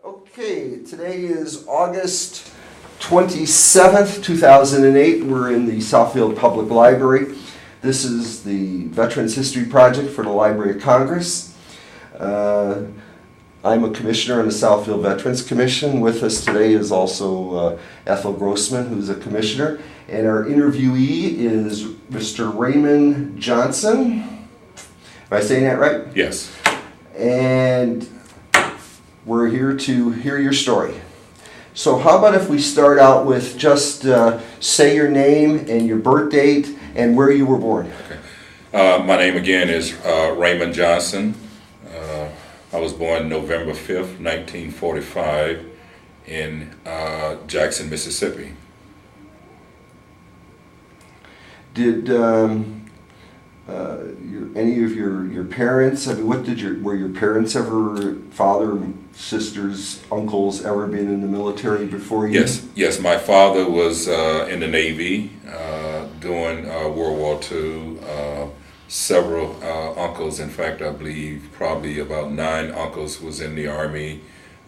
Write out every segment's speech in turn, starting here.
Okay, today is August 27th, 2008. We're in the Southfield Public Library. This is the Veterans History Project for the Library of Congress. I'm a commissioner on the Southfield Veterans Commission. With us today is also Ethel Grossman, who's a commissioner. And our interviewee is Mr. Raymond Johnson. Am I saying that right? Yes. And we're here to hear your story. So how about if we start out with just say your name and your birth date and where you were born. Okay. My name again is Raymond Johnson. I was born November 5th, 1945 in Jackson, Mississippi. Did any of your parents, I mean, were your parents ever, father, sisters, uncles, ever been in the military before you? Yes. My father was in the Navy during World War II. Several uncles, in fact, I believe probably about 9 uncles was in the Army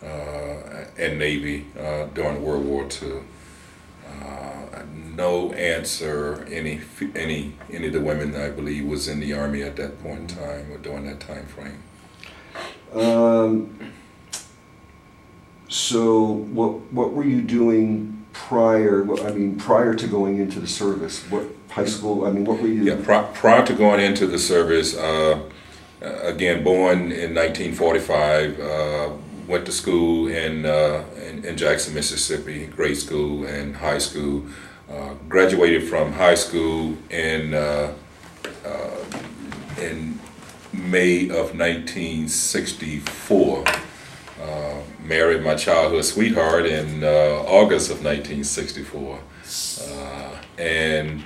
and Navy during World War II. No answer. Any of the women, I believe, was in the Army at that point in time or during that time frame. So what were you doing prior to going into the service? What high school? I mean, what were you? Yeah, prior to going into the service, again, born in 1945. Went to school in Jackson, Mississippi, grade school and high school. Graduated from high school in May of 1964. Married my childhood sweetheart in August of 1964, and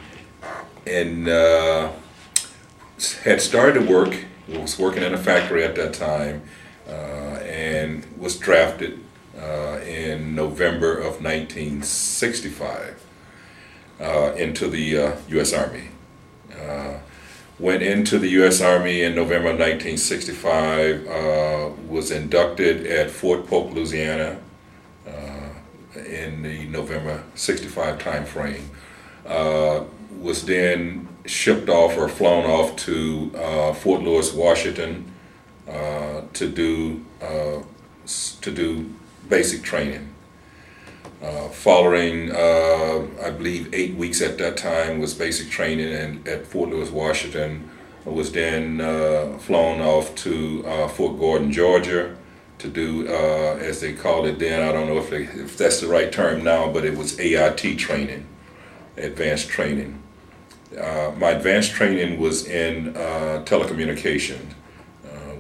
had started work. Was working in a factory at that time, and was drafted in November of 1965 into the U.S. Army. Went into the U.S. Army in November of 1965, was inducted at Fort Polk, Louisiana in the November 65 time frame. Was then shipped off or flown off to Fort Lewis, Washington to do basic training. Following, I believe, 8 weeks at that time was basic training at Fort Lewis, Washington. I was then flown off to Fort Gordon, Georgia to do, as they called it then, I don't know if that's the right term now, but it was AIT training, advanced training. My advanced training was in telecommunications.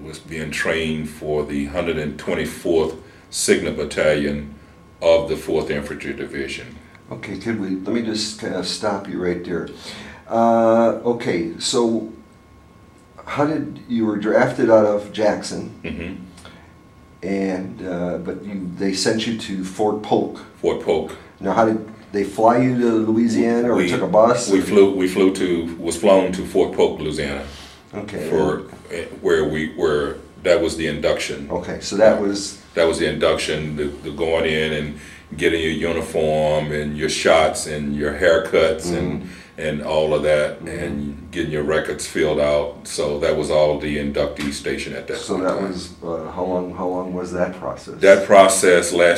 Was being trained for the 124th Cigna Battalion of the 4th Infantry Division. Okay, let me just kind of stop you right there. Okay, so you were drafted out of Jackson, Mm-hmm. and but they sent you to Fort Polk. Fort Polk. Now, how did they fly you to Louisiana, or took a bus? Was flown to Fort Polk, Louisiana. Okay. Where that was the induction. Okay, so that was the induction, the going in and getting your uniform and your shots and your haircuts and all of that, and getting your records filled out. So that was all the inductee station at that point. So that was how long was that process? That process lasted